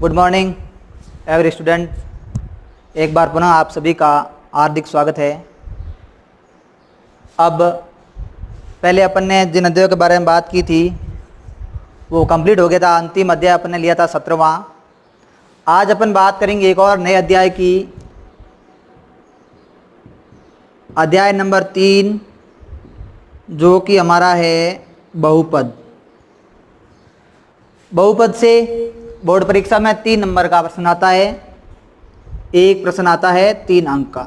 Good morning every student. एक बार पुनः आप सभी का हार्दिक स्वागत है। अब पहले अपन ने जिन अध्यायों के बारे में बात की थी वो कंप्लीट हो गया था। अंतिम अध्याय अपन ने लिया था 17वां। आज अपन बात करेंगे एक और नए अध्याय की, अध्याय नंबर 3, जो कि हमारा है बहुपद। बहुपद से बोर्ड परीक्षा में 3 नंबर का प्रश्न आता है। एक प्रश्न आता है 3 अंक का।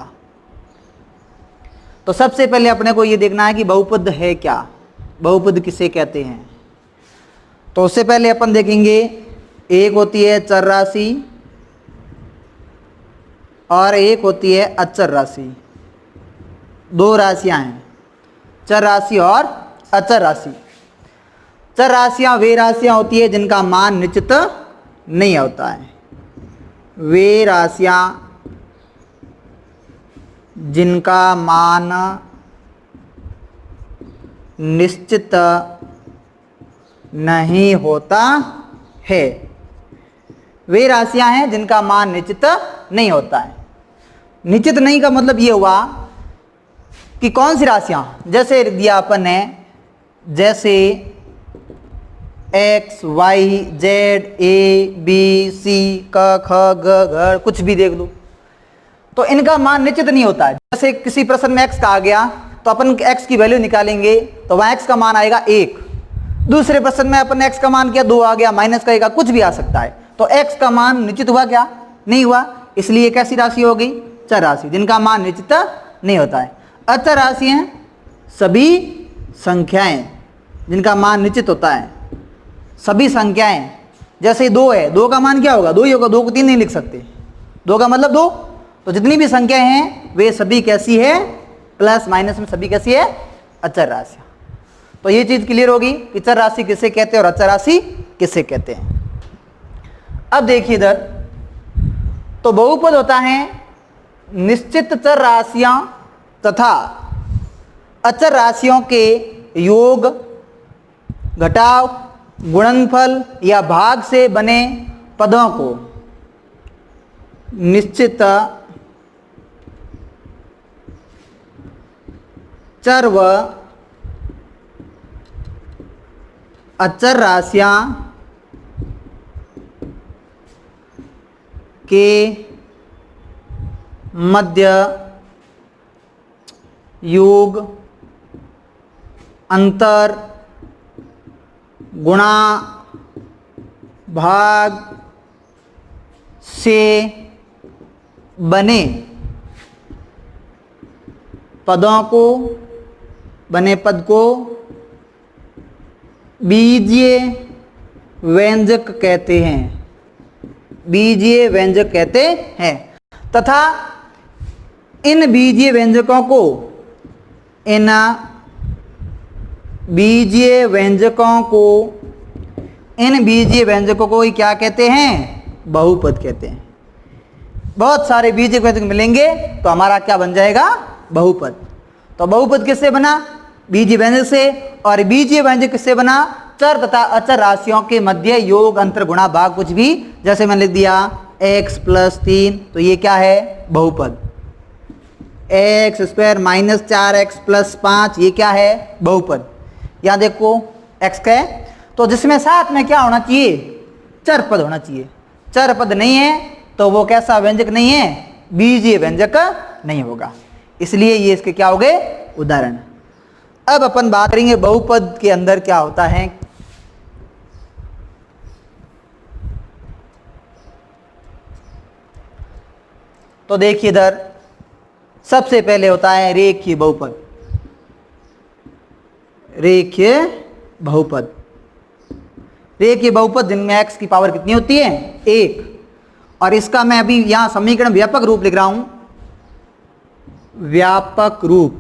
तो सबसे पहले अपने को ये देखना है कि बहुपद है क्या, बहुपद किसे कहते हैं। तो उससे पहले अपन देखेंगे, एक होती है चर राशि और एक होती है अचर राशि। 2 राशियां हैं, चर राशि और अचर राशि। चर राशियां वे राशियां होती है जिनका मान निश्चित नहीं होता है। वे राशियां जिनका मान निश्चित नहीं होता है, वे राशियां हैं जिनका मान निश्चित नहीं होता है। निश्चित नहीं का मतलब ये हुआ कि कौन सी राशियां, जैसे दिया अपन ने, जैसे x, y, z, a, b, c, क, ख, ग, घ, कुछ भी देख लो, तो इनका मान निश्चित नहीं होता है। जैसे किसी प्रश्न में x कहा गया तो अपन x की वैल्यू निकालेंगे तो वहाँ x का मान आएगा 1। दूसरे प्रश्न में अपन x का मान किया 2 आ गया, माइनस का कुछ भी आ सकता है। तो x का मान निश्चित हुआ क्या? नहीं हुआ। इसलिए कैसी राशि हो गई? चर राशि, जिनका मान निश्चित नहीं होता है। अचर राशि हैं सभी संख्याएं जिनका मान निश्चित होता है। सभी संख्याएं, जैसे 2 है, 2 का मान क्या होगा? 2 ही होगा, 2 को 3 नहीं लिख सकते। 2 का मतलब 2। तो जितनी भी संख्याएं हैं वे सभी कैसी है? प्लस माइनस में सभी कैसी है? अचर राशि। तो ये चीज क्लियर होगी कि चर राशि किसे कहते हैं और अचर राशि किसे कहते हैं। अब देखिए इधर, तो बहुपद होता है निश्चित चर राशियां तथा अचर राशियों के योग, घटाव, गुणनफल या भाग से बने पदों को निश्चित चर व अचर राशियां के मध्य योग, अंतर, गुणा, भाग से बने पदों को, बने पद को बीजीय व्यंजक कहते हैं। बीजीय व्यंजक कहते हैं तथा इन बीजीय व्यंजकों को, इन बीजीय व्यंजकों को, इन बीजीय व्यंजकों को क्या कहते हैं? बहुपद कहते हैं। बहुत सारे बीजीय व्यंजक मिलेंगे तो हमारा क्या बन जाएगा? बहुपद। तो बहुपद किससे बना? बीजीय व्यंजक से। और बीजीय व्यंजक किससे बना? चर तथा अचर राशियों के मध्य योग, अंतर, गुणा, भाग कुछ भी। जैसे मैंने लिख दिया x + 3, तो ये क्या है? बहुपद। x² - 4x + 5, ये क्या है? बहुपद। यहाँ देखो x का है, तो जिसमें साथ में क्या होना चाहिए? चर पद होना चाहिए। चर पद नहीं है तो वो कैसा व्यंजक नहीं है? बीजीय व्यंजक नहीं होगा। इसलिए ये इसके क्या हो गए? उदाहरण। अब अपन बात करेंगे बहुपद के अंदर क्या होता है। तो देखिए इधर, सबसे पहले होता है रेखीय बहुपद। रेखीय बहुपद, रेखीय बहुपद जिनमें x की पावर कितनी होती है? 1। और इसका मैं अभी यहां समीकरण व्यापक रूप लिख रहा हूं। व्यापक रूप,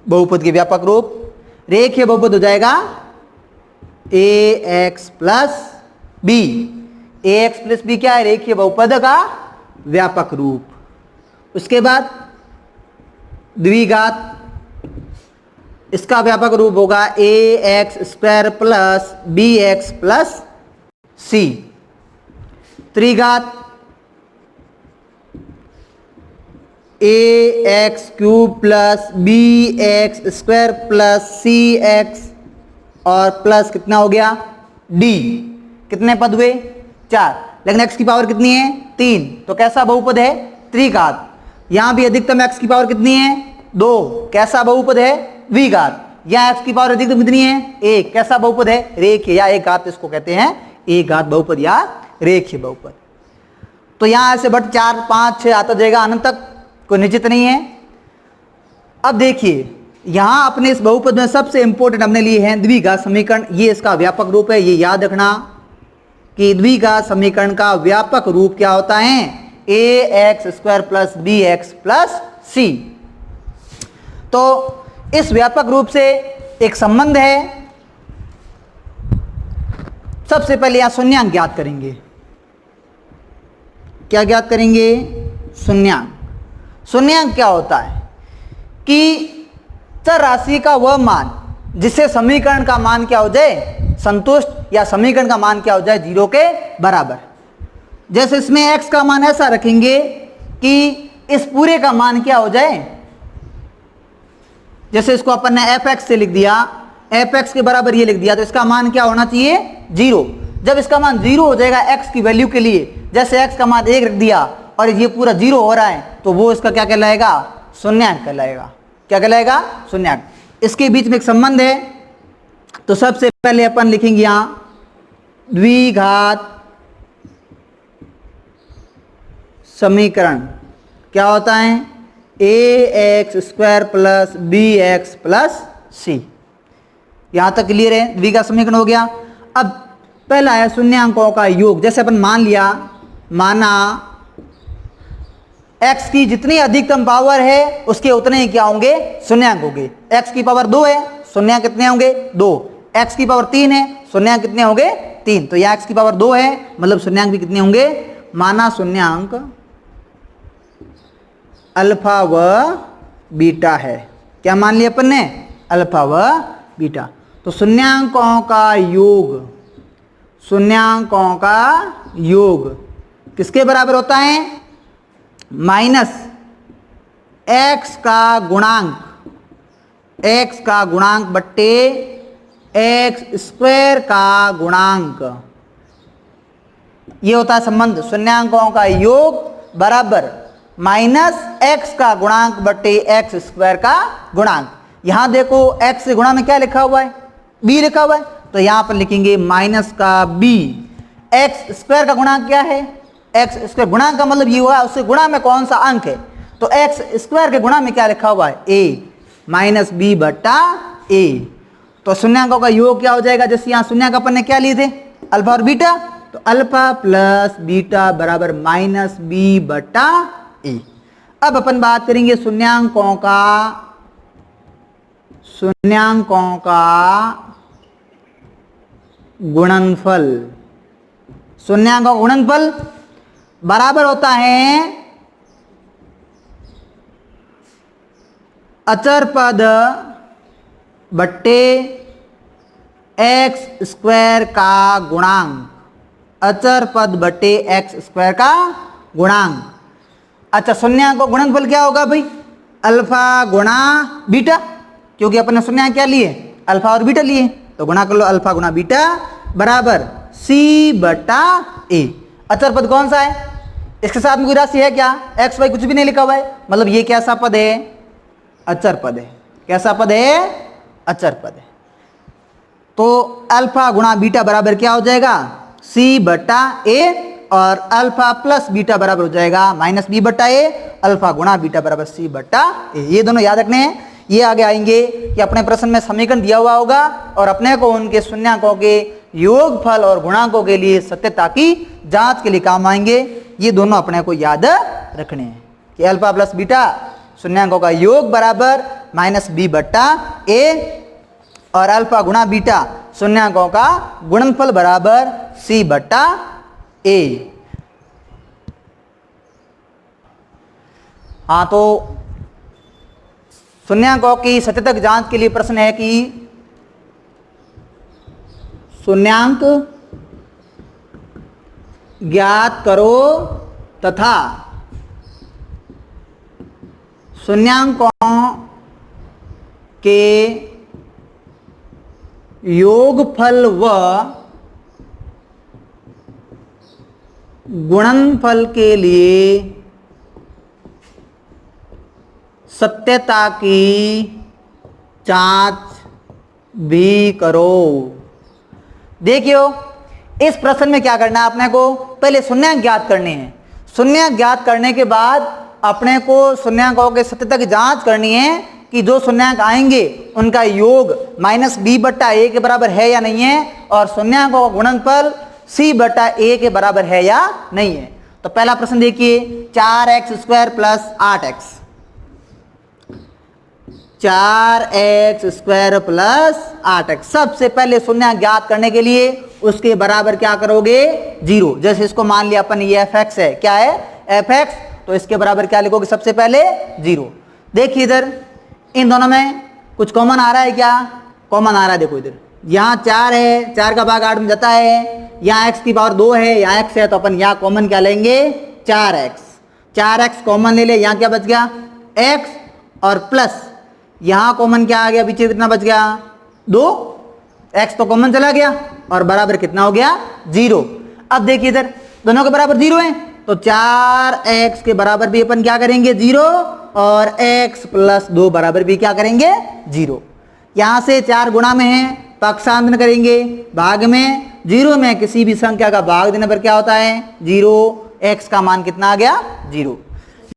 बहुपद के व्यापक रूप। रेखीय बहुपद हो जाएगा ax + b। ax + b क्या है? रेखीय बहुपद का व्यापक रूप। उसके बाद द्विघात, इसका व्यापक रूप होगा ax² + bx + सी, त्रिघात A X cube plus B X square plus C X और प्लस कितना हो गया डी। कितने पद हुए 4, लेकिन x की पावर कितनी है 3, तो कैसा बहुपद है त्रिघात। यहां भी अधिकतम x की पावर कितनी है 2, कैसा बहुपद है द्विघात। यहां x की पावर अधिकतम कितनी है 1, कैसा बहुपद है रेखीय या एक घात, इसको कहते हैं एक घात बहुपद या रेखीय बहुपद। तो यहां ऐसे बट 4 5 6 आता जाएगा अनंत तक, कोई निश्चित नहीं है। अब देखिए यहां अपने इस बहुपद में सबसे इंपॉर्टेंट हमने लिए हैं द्विघात समीकरण। ये इसका व्यापक रूप है, ये याद रखना कि द्विघात समीकरण का व्यापक रूप क्या होता है A X square plus B X plus C. तो इस व्यापक रूप से एक संबंध है। सबसे पहले यहां शून्यांक ज्ञात करेंगे। क्या ज्ञात करेंगे शून्यांक। शून्यांक क्या होता है कि चर राशि का वह मान जिससे समीकरण का मान क्या हो जाए संतुष्ट, या समीकरण का मान क्या हो जाए 0 के बराबर। जैसे इसमें x का मान ऐसा रखेंगे कि इस पूरे का मान क्या हो जाए, जैसे इसको अपन ने fx से लिख दिया, fx के बराबर ये लिख दिया, तो इसका मान क्या होना चाहिए 0। जब इसका मान 0 हो जाएगा x की वैल्यू के लिए, जैसे x का मान 1 रख दिया और ये पूरा 0 हो रहा है, तो वो इसका क्या कहलाएगा शून्यांक कहलाएगा। क्या कहलाएगा शून्यांक। इसके बीच में एक संबंध है, तो सबसे पहले अपन लिखेंगे यहां द्विघात समीकरण क्या होता है A X square plus B X plus C. यहां तक क्लियर है, द्विघात समीकरण हो गया। अब पहला है शून्यांकों का योग। जैसे अपन मान लिया, माना x की जितनी अधिकतम पावर है उसके उतने ही क्या होंगे शून्यांक होंगे। x की पावर 2 है, शून्यांक कितने होंगे 2। x की पावर 3 है, शून्यांक कितने होंगे 3। तो यहाँ x की पावर 2 है, मतलब शून्यांक भी कितने होंगे। माना शून्यांक अल्फा व बीटा है। क्या मान लिया अपन ने अल्फा व बीटा। तो शून्यांकों का योग, शून्यांकों का योग किसके बराबर होता है माइनस x का गुणांक, x का गुणांक बट्टे x स्क्वायर का गुणांक। ये होता है संबंध शून्यांकों का योग बराबर माइनस x का गुणांक बट्टे x स्क्वायर का गुणांक। यहां देखो x से गुणा में क्या लिखा हुआ है b लिखा हुआ है, तो यहां पर लिखेंगे माइनस का b। x स्क्वायर का गुणांक क्या है एक्स स्क्वायर, गुणा का मतलब ये हुआ उससे गुणा में कौन सा अंक है, तो एक्स स्क्वायर के गुणा में क्या लिखा हुआ है ए माइनस बी बट्टा ए। तो शून्यांकों का योग क्या हो जाएगा, जैसे यहाँ शून्यांक अपन ने क्या लिए थे अल्फा और बीटा, तो अल्फा प्लस बीटा बराबर माइनस बी बट्टा ए। अब अपन बात करेंगे शून्यांकों का गुणनफल। शून्यांकों का गुणनफल बराबर होता है अचर पद बट्टे एक्स स्क्वायर का गुणांक, अचर पद बट्टे एक्स स्क्वायर का गुणांक। अच्छा शून्यांक का गुणनफल क्या होगा भाई अल्फा गुणा बीटा, क्योंकि अपन ने शून्यांक क्या लिए अल्फा और बीटा लिए, तो गुणा कर लो अल्फा गुणा बीटा बराबर सी बटा ए। अचर पद कौन सा है, इसके साथ में कोई राशि है क्या, एक्स वाई कुछ भी नहीं लिखा हुआ है, मतलब ये कैसा पद है अचर पद है। कैसा पद है अचर पद है। तो अल्फा गुणा बीटा बराबर क्या हो जाएगा सी बटा ए, और अल्फा प्लस बीटा बराबर हो जाएगा माइनस बी बटा ए। अल्फा गुणा बीटा बराबर सी बटा ए। ये दोनों याद रखने हैं। ये आगे आएंगे कि अपने प्रश्न में समीकरण दिया हुआ होगा और अपने को उनके शून्यांकों के योगफल और गुणांकों के लिए सत्यता की जांच के लिए काम आएंगे। ये दोनों अपने को याद रखने हैं कि अल्फा प्लस बीटा शून्यांकों का योग बराबर माइनस बी बट्टा ए, और अल्फा गुणा बीटा शून्यांकों का गुणनफल बराबर सी बट्टा ए। हाँ, तो शून्यांकों की सत्यता की जांच के लिए प्रश्न है कि शून्यांक ज्ञात करो तथा शून्यांकों के योगफल व गुणनफल के लिए सत्यता की जांच भी करो। देखियो, इस प्रश्न में क्या करना है अपने को, पहले शून्यांक ज्ञात करने हैं। शून्यांक ज्ञात करने के बाद अपने को शून्यांकों के सत्यता की जांच करनी है कि जो शून्यांक आएंगे उनका योग -b/a के बराबर है या नहीं है, और शून्यांकों का गुणनफल c/a के बराबर है या नहीं है। तो पहला प्रश्न देखिए, 4x² + 8x, 4x² + 8x। सबसे पहले शून्यांक ज्ञात करने के लिए उसके बराबर क्या करोगे, 0। जैसे इसको मान लिया अपन ये fx है, क्या है fx, तो इसके बराबर क्या लिखोगे, सबसे पहले 0। देखिए इधर इन दोनों में कुछ कॉमन आ रहा है, क्या कॉमन आ रहा है, देखो इधर यहाँ 4 है, 4 का भाग 8 में जाता है, यहाँ x की पावर 2 है, यहाँ x है, तो अपन यहाँ कॉमन क्या लेंगे, 4x कॉमन ले ले, यहाँ क्या बच गया x, और प्लस यहाँ कॉमन क्या आ गया, पीछे कितना बच गया 2, x तो कॉमन चला गया, और बराबर कितना हो गया 0। अब देखिए इधर दोनों के बराबर 0 है, तो 4x के बराबर भी अपन क्या करेंगे 0, और x + 2 बराबर भी क्या करेंगे 0। यहाँ से 4 गुणा में है, पक्षांतर करेंगे, भाग में 0 में किसी भी संख्या का भाग देने पर क्या होता है 0, x का मान कितना आ गया 0।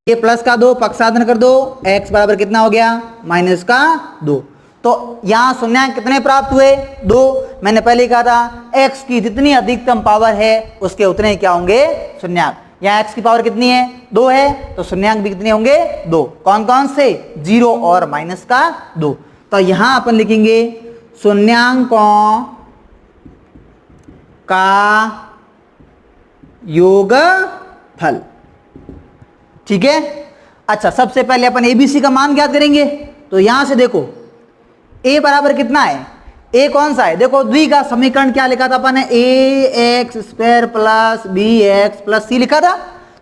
ये प्लस का 2 पक्षांतर कर दो, x बराबर कितना हो गया -2। तो यहाँ शून्यांक कितने प्राप्त हुए, 2। मैंने पहले कहा था x की जितनी अधिकतम पावर है उसके उतने क्या होंगे शून्यांक। यहाँ x की पावर कितनी है 2 है, तो शून्यांक भी कितने होंगे 2। कौन कौन से, 0 और -2। तो यहाँ अपन लिखेंगे शून्यांकों का योगफल, ठीक है। अच्छा, सबसे पहले अपन ABC का मान ज्ञात करेंगे। तो यहां से देखो a बराबर कितना है, a कौन सा है, देखो द्वि का समीकरण क्या लिखा था अपन ने, ax² + bx + c लिखा था।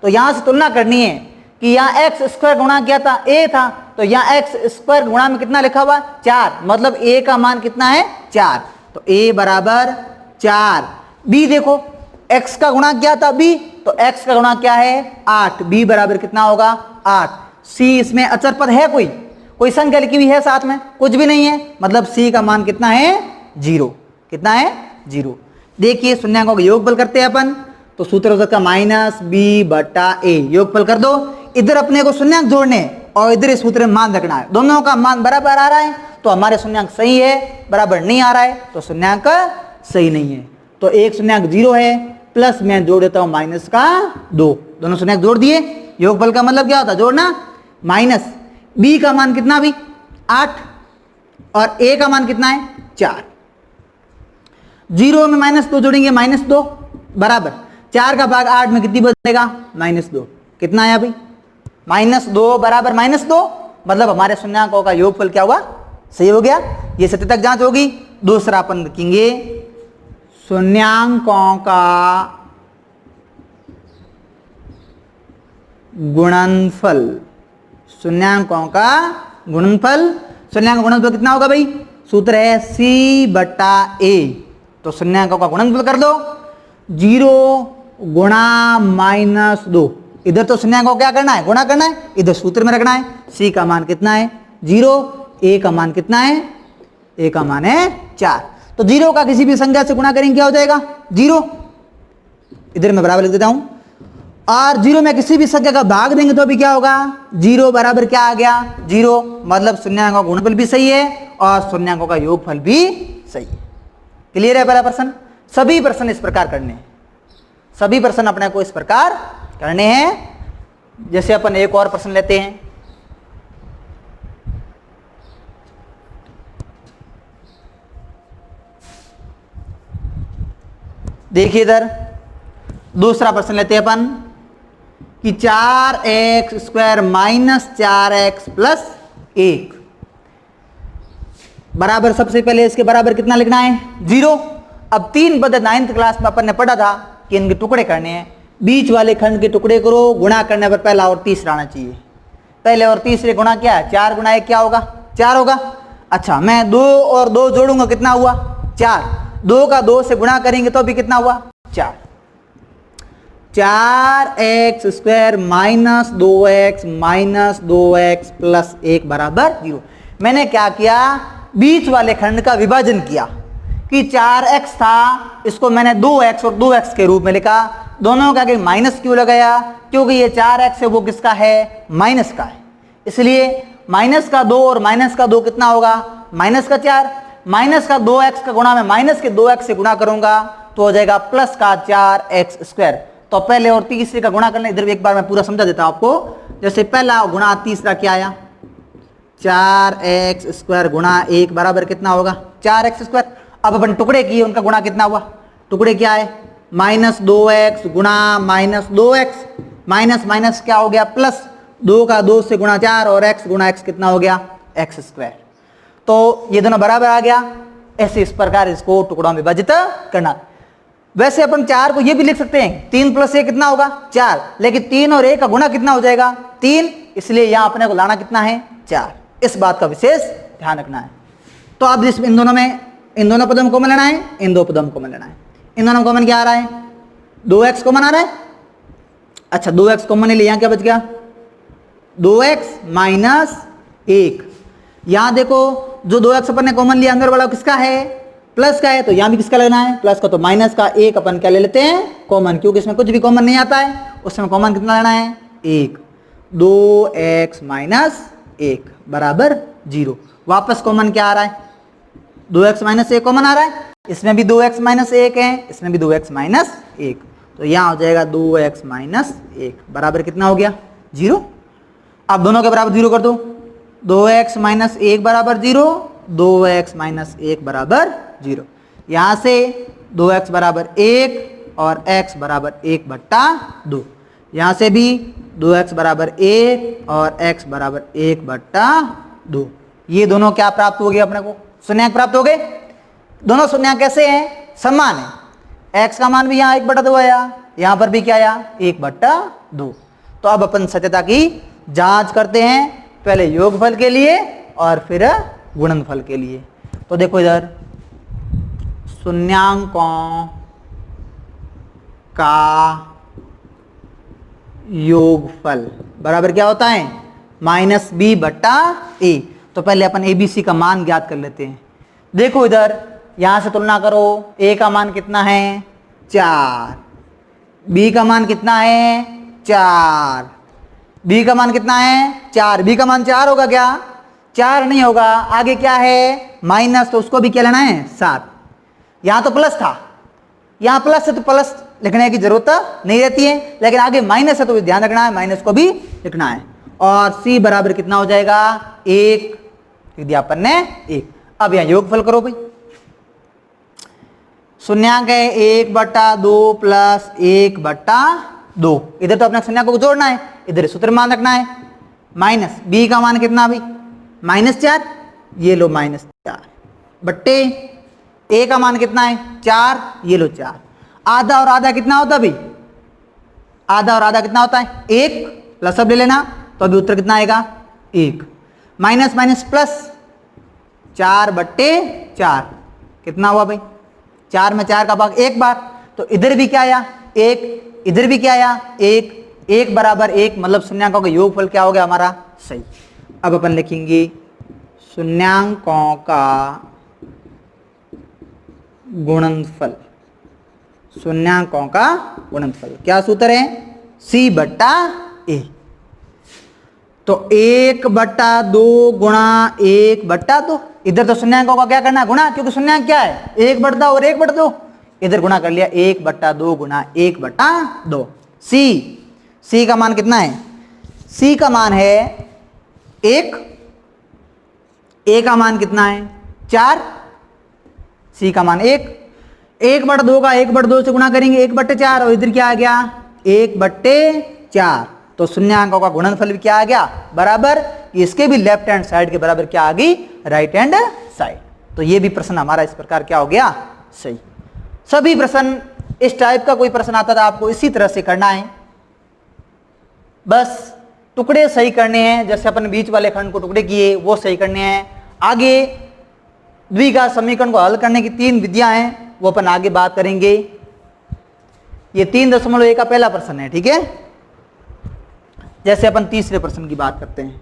तो यहां से तुलना करनी है कि यहाँ x² गुणा किया था a था, तो यहाँ x² गुणा में कितना लिखा हुआ 4, मतलब a का मान कितना है 4, तो a बराबर 4। b देखो x का गुणा क्या था b, तो x का गुणा क्या है 8, b बराबर कितना होगा 8। c इसमें अचर पद है, कोई संख्या लिखी हुई है साथ में, कुछ भी नहीं है, मतलब c का मान कितना है 0, कितना है 0। देखिए शून्यांकों का योगफल करते हैं अपन, तो सूत्र हो सकता -b/a, योगफल कर दो। इधर अपने को शून्यांक जोड़ने और इधर इस सूत्र में मान रखना है, दोनों का मान बराबर आ रहा है तो हमारे शून्यांक सही है, बराबर नहीं आ रहा है तो शून्यांक सही नहीं है। तो एक शून्यांक 0 है, प्लस मैं जोड़ देता हूं -2, दोनों शून्यांक जोड़ दिए। योगफल का मतलब क्या होता है जोड़ना, माइनस b का मान कितना भी 8 और a का मान कितना है 4, 0 में -2 जोड़ेंगे -2 बराबर 4 का भाग 8 में कितनी बचेगा -2, कितना है अभी -2 बराबर -2, मतलब हमारे शून्यांकों का योगफल क्या हुआ सही हो गया। ये सत्यता जांच होगी। दूसरा अपन लिखेंगे शून्यांकों का गुणनफल, शून्यांकों का गुणनफल, शून्यांक गुणनफल कितना होगा भाई, सूत्र है c/a, तो शून्यांकों का गुणनफल कर दो, 0 गुणा -2, इधर तो शून्यांकों को क्या करना है गुणा करना है, इधर सूत्र में रखना है। c का मान कितना है 0, a का मान कितना है, a का मान है 4, तो 0 का किसी भी संख्या से गुणा करेंगे क्या हो जाएगा 0, इधर मैं बराबर लिख देता हूं, और 0 में किसी भी संख्या का भाग देंगे तो भी क्या होगा 0 बराबर क्या आ गया 0, मतलब शून्यांकों का गुणनफल भी सही है और शून्यांकों का योगफल भी सही है। क्लियर है पहला प्रश्न। सभी प्रश्न इस प्रकार करने हैं, सभी प्रश्न अपने को इस प्रकार करने हैं। जैसे अपन एक और प्रश्न लेते हैं, देखिए इधर दूसरा प्रश्न लेते हैं अपन कि 4x² - 4x + 1 बराबर, सबसे पहले इसके बराबर कितना लिखना है 0। अब 3 पद 9th क्लास में अपन ने पढ़ा था कि इनके टुकड़े करने हैं, बीच वाले खंड के टुकड़े करो, गुणा करने पर पहला और तीसरा आना चाहिए। पहले और तीसरे गुणा क्या है, 4 गुणा 1 क्या होगा, 4 होगा। अच्छा मैं 2 और 2 जोड़ूंगा, कितना हुआ 4, 2 का 2 से गुणा करेंगे तो भी कितना हुआ 4, 4x square minus 2x plus 1 बराबर 0। मैंने क्या किया, बीच वाले खंड का विभाजन किया कि 4x था, इसको मैंने 2x और 2x के रूप में लिखा। दोनों का आगे माइनस क्यों लगाया, क्योंकि ये 4x है वो किसका है, माइनस का है, इसलिए माइनस का 2 और माइनस का 2 कितना होगा, माइनस का 4। माइनस का 2x का गुणा मैं माइनस के 2x से गुणा करूंगा तो हो जाएगा प्लस का 4x स्क्वायर। तो पहले और तीसरे का गुणा करना, इधर एक बार मैं पूरा समझा देता हूं आपको। जैसे पहला गुणा तीसरा क्या आया, 4x स्क्वायर गुणा 1 बराबर कितना होगा 4x स्क्वायर। अब अपन टुकड़े किए, उनका गुणा कितना हुआ, टुकड़े क्या है, माइनस 2x गुणा माइनस 2x, माइनस माइनस क्या हो गया प्लस, 2 का 2 से गुणा 4 और x गुणा x कितना हो गया x स्क्वायर। तो ये दोनों बराबर आ गया। ऐसे इस प्रकार इसको टुकड़ों में विभाजित करना। वैसे अपन 4 को ये भी लिख सकते हैं, 3 प्लस 1 कितना होगा 4, लेकिन 3 और 1 का गुणा कितना हो जाएगा 3, इसलिए यहां अपने को लाना कितना है 4। इस बात का विशेष ध्यान रखना है। तो अब इस इन दोनों में, इन दोनों पदों को कॉमन लेना है, इन दो पदों को कॉमन लेना है। इन दोनों कॉमन क्या आ रहा है, 2x कॉमन आ रहा है। अच्छा 2x कॉमन ले, यहां क्या बच गया 2x माइनस 1। यहां देखो जो 2x अपन ने कॉमन लिया अंदर वाला किसका है, प्लस का है, तो यहां भी किसका लेना है प्लस का। तो माइनस का 1 अपन क्या ले लेते हैं कॉमन, क्योंकि इसमें कुछ भी कॉमन नहीं आता है, उसमें कॉमन कितना लेना है 1। 2x माइनस 1 बराबर 0। वापस कॉमन क्या आ रहा है, 2x माइनस 1 कॉमन आ रहा है, इसमें भी 2x माइनस 1 है, इसमें भी 2x माइनस 1, तो यहां हो जाएगा 2x माइनस 1 बराबर कितना हो गया 0। अब दोनों के बराबर 0 कर दो, 2x माइनस 1 बराबर 0, 2x माइनस 1 बराबर 0। यहां से 2x बराबर 1 और x बराबर 1/2। यहां से भी 2x बराबर 1 और x बराबर 1/2। ये दोनों क्या प्राप्त हो गए अपने को, शून्यांक प्राप्त हो गए। दोनों शून्यांक कैसे हैं, समान है। x का मान भी यहाँ 1/2 आया, यहां पर भी क्या आया 1/2। तो अब अपन सत्यता की जांच करते हैं, पहले योगफल के लिए और फिर गुणनफल के लिए। तो देखो इधर शून्यांकों का योगफल बराबर क्या होता है -b/a। तो पहले अपन abc का मान ज्ञात कर लेते हैं। देखो इधर यहां से तुलना करो, a का मान कितना है 4, b का मान कितना है 4, b का मान कितना है 4, b का मान 4 होगा क्या, 4 नहीं होगा। आगे क्या है माइनस, तो उसको भी क्या लेना है 7। यहां तो प्लस था, यहां प्लस है तो प्लस लिखने की जरूरत नहीं रहती है, लेकिन आगे माइनस है तो ध्यान रखना है, माइनस को भी लिखना है। और c बराबर कितना हो जाएगा 1, दिया अपन ने 1। अब यहां योगफल करो भाई, शून्यांक है 1/2 प्लस 1/2। इधर तो अपने शून्यांक को जोड़ना है, इधर सूत्र मान रखना है। माइनस b का मान कितना भाई -4, ये लो -4 बट्टे a का मान कितना है 4, ये लो 4। आधा और आधा कितना होता है भाई, आधा और आधा कितना होता है 1, प्लस अब ले लेना तो अभी उत्तर कितना आएगा 1। माइनस माइनस प्लस 4/4 कितना हुआ भाई, 4 में 4 का भाग 1 बार, तो इधर भी क्या आया 1, इधर भी क्या आया 1, 1 बराबर 1, मतलब शून्याङ्कों का योगफल क्या हो गया हमारा सही। अब अपन लिखेंगे शून्याङ्कों का गुणनफल, शून्याङ्कों का गुणनफल क्या सूत्र है c/a। तो 1/2 गुणा 1/2, इधर तो शून्याङ्कों का क्या करना है गुणा, क्योंकि शून्याङ्क क्या है 1/2 और 1/2, इधर गुणा कर लिया 1/2 गुणा 1/2। c का मान कितना है, c का मान है 1, a का मान कितना है 4, c का मान 1, 1/2 का 1/2 से गुणा करेंगे 1/4, और इधर क्या आ गया 1/4। तो शून्याङ्कों का गुणनफल भी क्या आ गया बराबर, इसके भी लेफ्ट हैंड साइड के बराबर क्या आ गई राइट हैंड साइड। तो ये भी प्रश्न हमारा इस प्रकार क्या हो गया सही। सभी प्रश्न इस टाइप का कोई प्रश्न आता था आपको इसी तरह से करना है, बस टुकड़े सही करने हैं, जैसे अपन बीच वाले खंड को टुकड़े किए वो सही करने हैं। आगे द्विघात समीकरण को हल करने की 3 विधियां हैं, वो अपन आगे बात करेंगे। ये 3.1 का पहला प्रश्न है, ठीक है। जैसे अपन तीसरे प्रश्न की बात करते हैं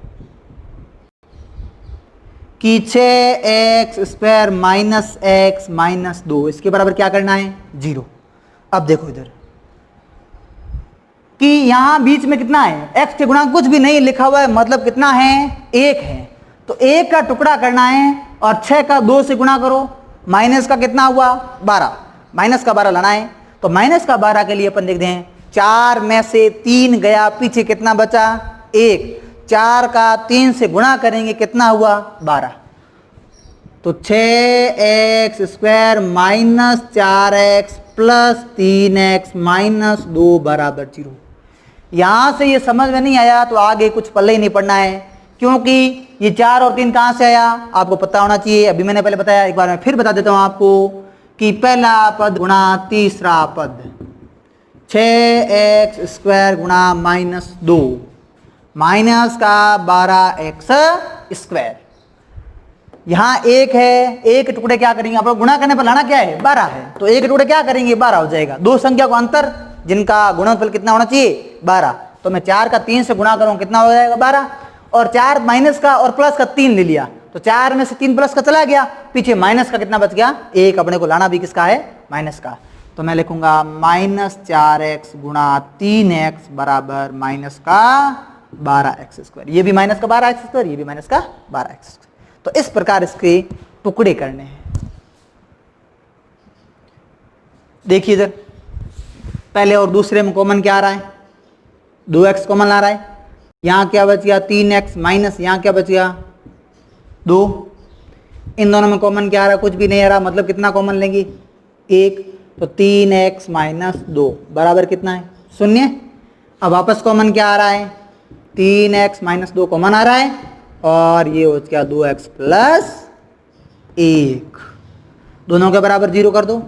कि 6x² माइनस x माइनस 2 इसके बराबर क्या करना है, 0। अब देखो इधर कि यहां बीच में कितना है, x के गुणांक कुछ भी नहीं लिखा हुआ है, मतलब कितना है, 1 है। तो 1 का टुकड़ा करना है और 6 का 2 से गुणा करो, माइनस का कितना हुआ, 12, माइनस का 12 लाना है। तो माइनस का 12 के लिए अपन देखते हैं 4 में से 3 गया, पीछे कितना बचा, 1। 4 का 3 से गुणा करेंगे कितना हुआ, 12। तो 6x² minus 4x plus 3x minus 2 बराबर 0। यहां से ये समझ में नहीं आया तो आगे कुछ पल्ले ही नहीं पड़ना है, क्योंकि ये 4 और 3 कहां से आया आपको पता होना चाहिए। अभी मैंने पहले बताया, एक बार मैं फिर बता देता हूं आपको कि पहला पद गुणा तीसरा पद, 6x² गुणा माइनस 2 माइनस का 12x²। यहां 1 है, 1 टुकड़े क्या करेंगे, आप गुणा करने पर लाना क्या है, 12 है, तो 1 टुकड़े क्या करेंगे, 12 हो जाएगा। दो संख्या को अंतर जिनका गुणनफल कितना होना चाहिए, 12। तो मैं 4 का 3 से गुणा करूं कितना हो जाएगा, 12। और 4 माइनस का और प्लस का 3 ले लिया, तो 4 में से 3 प्लस का चला गया, पीछे माइनस का कितना बच गया, 1। अपने को लाना भी किसका है, माइनस का। तो मैं लिखूंगा माइनस 4x गुणा 3x बराबर माइनस का 12x²। ये भी माइनस का 12x², ये भी माइनस का 12x²। तो इस प्रकार इसके टुकड़े करने हैं। देखिए इधर पहले और दूसरे में कॉमन क्या आ रहा है, 2x कॉमन आ रहा है। यहां क्या बच गया, 3x माइनस यहां क्या बच गया, 2। इन दोनों में कॉमन क्या आ रहा है, कुछ भी नहीं आ रहा, मतलब कितना कॉमन लेंगे, 1। तो 3x माइनस 2 बराबर कितना है, 0। अब वापस कॉमन क्या आ रहा है, 3x माइनस 2 कॉमन आ रहा है, और ये हो गया 2x प्लस 1, दोनों के बराबर 0 कर दो।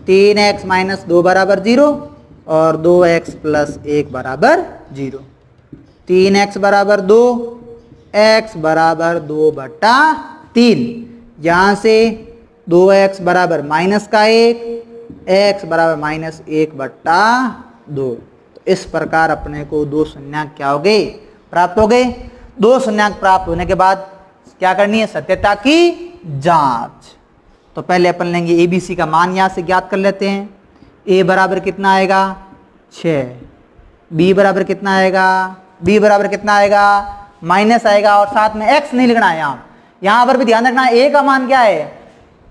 3x माइनस 2 बराबर 0 और 2x प्लस 1 बराबर 0। 3x बराबर 2, x बराबर 2/3। यहाँ से 2x बराबर माइनस का 1, x बराबर माइनस 1/2। तो इस प्रकार अपने को 2 शून्याङ्क क्या हो गए, प्राप्त हो गए। 2 शून्याङ्क प्राप्त होने के बाद क्या करनी है, सत्यता की जांच। तो पहले अपन लेंगे ABC का मान यहां से ज्ञात कर लेते हैं। A बराबर कितना आएगा, 6। B बराबर कितना आएगा, B बराबर कितना आएगा, माइनस आएगा, और साथ में x नहीं लिखना है। यहां पर भी ध्यान रखना है, A का मान क्या है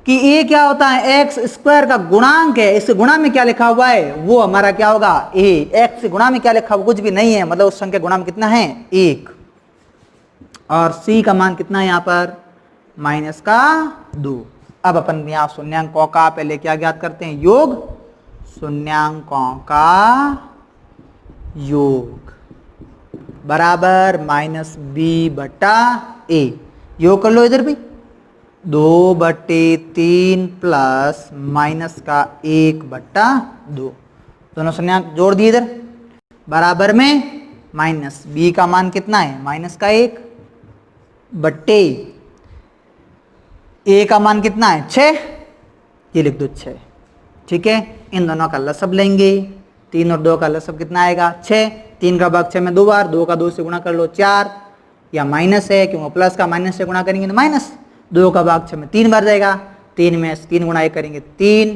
कि A क्या होता है, x² का गुणांक है। इस गुणा में क्या लिखा हुआ है, वो हमारा क्या होगा, A। x से गुणा में क्या लिखा हुआ, कुछ भी नहीं है, मतलब उस संख्या गुणा में कितना है, 1। और C का मान कितना है यहाँ पर, माइनस का 2। अब अपन यहाँ शून्याङ्कों का पहले क्या ज्ञात करते हैं, योग। शून्याङ्कों का योग बराबर माइनस B/A। योग कर लो इधर भी, 2/3 प्लस माइनस का 1/2। दोनों शून्याङ्क जोड़ दिए इधर, बराबर में माइनस B का मान कितना है, माइनस का 1 बट्टे A का मान कितना है, 6। ये लिख दो 6, ठीक है। इन दोनों का लसब लेंगे, 3 और 2 का लसब कितना आएगा, 6। 3 का भाग 6 में 2 बार, 2 का 2 से गुणा कर लो 4, या माइनस है क्योंकि प्लस का माइनस से गुणा करेंगे तो माइनस। 2 का भाग 6 में 3 बार जाएगा, 3 में 3 गुणा 1 करेंगे 3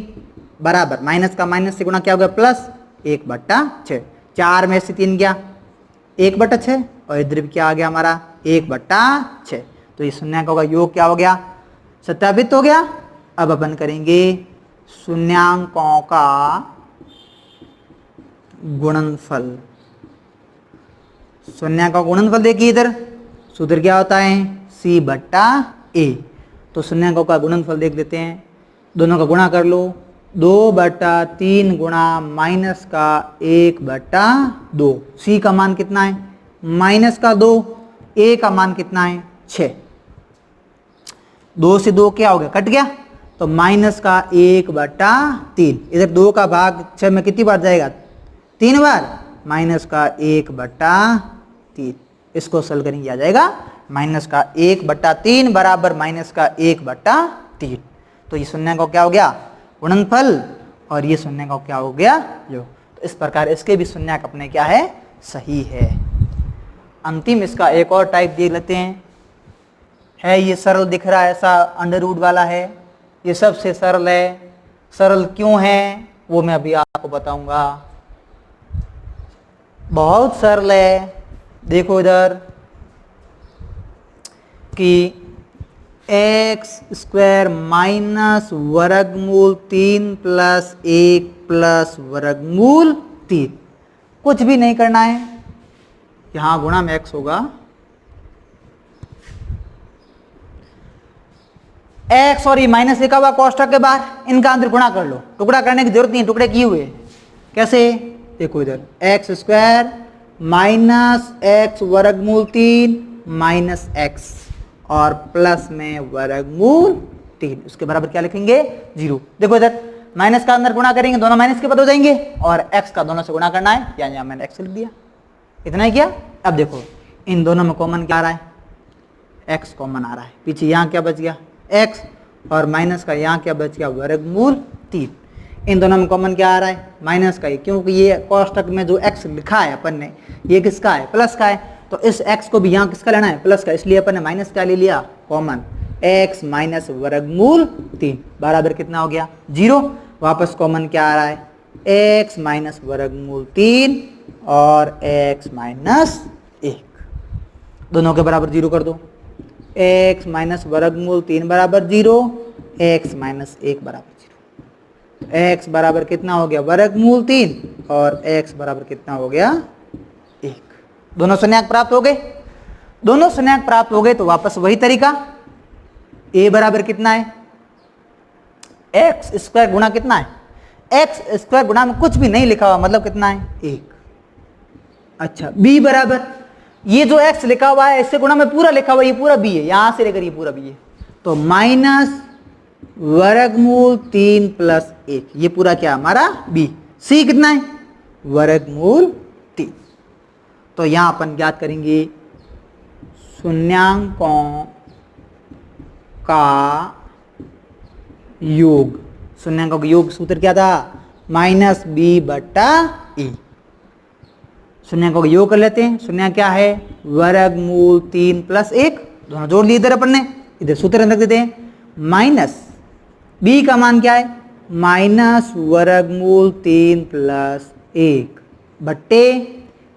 बराबर माइनस का माइनस से गुणा क्या हो गया, प्लस 1/6। 4 में से 3 गया 1/6, और इधर भी क्या आ गया हमारा, 1/6। तो ये शून्याङ्कों का योग क्या हो गया, सत्यापित हो गया। अब अपन करेंगे शून्याङ्कों का गुणनफल। शून्याङ्कों का गुणनफल देखिए इधर, सूत्र क्या होता है, C/A। तो शून्याङ्कों का गुणनफल देख लेते हैं, दोनों का गुणा कर लो, 2/3 गुणा माइनस का 1/2। C का मान कितना है, माइनस का 2। A का मान कितना है, 6। 2 से 2 क्या हो गया, कट गया, तो माइनस का 1/3, इधर 2 का भाग 6 में कितनी बार जाएगा? 3 बार, माइनस का 1/3, इसको सॉल्व करेंगे आ जाएगा माइनस का 1/3 बराबर माइनस का 1/3। तो ये शून्य का क्या हो गया? गुणनफल, और ये शून्य का क्या हो गया? योग। तो इस प्रकार इसके भी शून्यक अपने क्या है? सही है। अंतिम इसका एक और टाइप देख लेते हैं। है ये सरल दिख रहा है, ऐसा अंडर रूट वाला है, ये सबसे सरल है। सरल क्यों है वो मैं अभी आपको बताऊंगा। बहुत सरल है। देखो इधर कि x² माइनस वर्गमूल 3 प्लस 1 प्लस वर्गमूल 3, कुछ भी नहीं करना है, यहां गुणा में x होगा, x और ये माइनस लिखा हुआ कोष्ठक के बाहर, इनका अंदर गुणा कर लो, टुकड़ा करने की जरूरत नहीं, टुकड़े किए हुए। कैसे? देखो इधर x² माइनस x वर्गमूल 3 माइनस x और प्लस में वर्गमूल 3, उसके बराबर क्या लिखेंगे? 0। देखो इधर माइनस का अंदर गुणा करेंगे, दोनों माइनस के पद हो जाएंगे, और x का दोनों से गुणा करना है, यानी मैंने x लिख दिया, इतना ही किया। अब देखो इन दोनों में कॉमन क्या आ रहा है? x कॉमन आ रहा है, पीछे यहाँ क्या बच गया? x, और माइनस का यहाँ क्या बच गया? वर्गमूल 3। इन दोनों में कॉमन क्या आ रहा है? माइनस का ही, क्योंकि ये कोष्ठक में जो x लिखा है अपन ने, ये किसका है? प्लस का है, तो इस x को भी यहाँ किसका लेना है? प्लस का, इसलिए अपन ने माइनस का ले लिया कॉमन, x माइनस वर्गमूल 3 बराबर कितना हो गया? 0। वापस कॉमन क्या आ रहा है? x माइनस वर्गमूल 3 और x माइनस 1, दोनों के बराबर 0 कर दो। x माइनस वर्गमूल 3 बराबर 0, x माइनस 1 बराबर 0, x बराबर कितना हो गया? वर्गमूल 3, और x बराबर कितना हो गया? 1। दोनों शून्यक प्राप्त हो गए। दोनों शून्यक प्राप्त हो गए तो वापस वही तरीका, a बराबर कितना है? x² गुणा कितना है? x² गुणा में कुछ भी नहीं लिखा हुआ, मतलब कितना है? 1। अच्छा, b बराबर, ये जो x लिखा हुआ है इससे गुणा में पूरा लिखा हुआ, ये पूरा b है, यहां से लेकर ये पूरा b है, तो माइनस वर्गमूल 3 प्लस 1, ये पूरा क्या हमारा? b। c कितना है? वर्गमूल 3। तो यहां अपन ज्ञात करेंगे शून्यांकों का योग। शून्यांकों का योग सूत्र क्या था? Minus b/a। शून्यांकों का योग कर लेते हैं। शून्य क्या है? वर्गमूल 3 प्लस 1, दोनों जोड़ लिए इधर अपन ने, इधर सूत्र रख देते हैं। माइनस b का मान क्या है? माइनस वर्गमूल 3 प्लस 1 बट्टे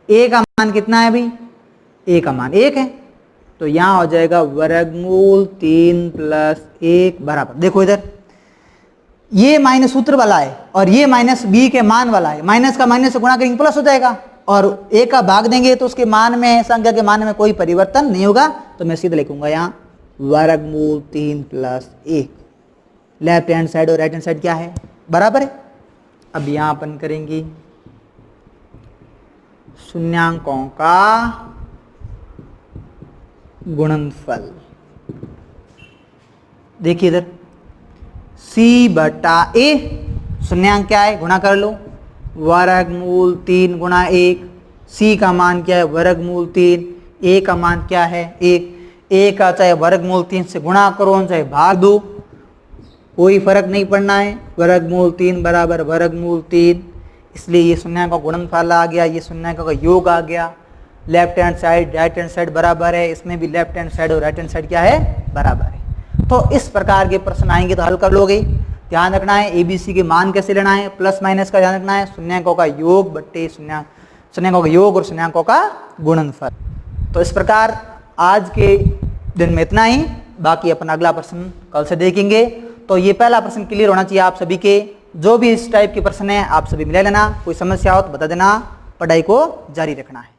a का मान कितना है भाई? a का मान 1 है, तो यहां हो जाएगा वर्गमूल 3 प्लस 1 बराबर, देखो इधर ये माइनस सूत्र वाला है और ये माइनस b के मान वाला है, माइनस का माइनस से गुणा करेंगे प्लस हो जाएगा, और a का भाग देंगे तो उसके मान में, संख्या के मान में कोई परिवर्तन नहीं होगा, तो मैं सीधे लिखूंगा यहाँ वर्गमूल 3 प्लस 1। लेफ्ट हैंड साइड और राइट हैंड साइड क्या है? बराबर है। अब यहां अपन करेंगे शून्यांकों का गुणनफल। देखिए इधर c/a, शून्यांक क्या है? गुणा कर लो, वर्गमूल 3 गुणा 1, c का मान क्या है? वर्गमूल 3, a का मान क्या है? 1। a का चाहे वर्गमूल 3 से गुणा करो चाहे भाग दो, कोई फर्क नहीं पड़ना है, वर्गमूल 3 बराबर वर्गमूल 3, इसलिए ये शून्यांकों का गुणनफल आ गया, ये शून्यांकों का योग आ गया। Left hand side right hand side बराबर है, इसमें भी लेफ्ट हैंड साइड और राइट हैंड साइड क्या है? बराबर है। तो इस प्रकार के प्रश्न आएंगे तो हल कर लोगे। ध्यान रखना है ABC के मान कैसे लेना है, प्लस माइनस का ध्यान रखना है, शून्यांकों का योग बट्टे शून्यांकों का योग और शून्यांकों का गुणनफल। तो इस प्रकार आज के दिन में इतना ही, बाकी अपन अगला प्रश्न कल से देखेंगे। तो ये पहला प्रश्न क्लियर होना चाहिए आप सभी के। जो भी इस टाइप के प्रश्न है आप सभी मिला लेना, कोई समस्या हो तो बता देना, पढ़ाई को जारी रखना है।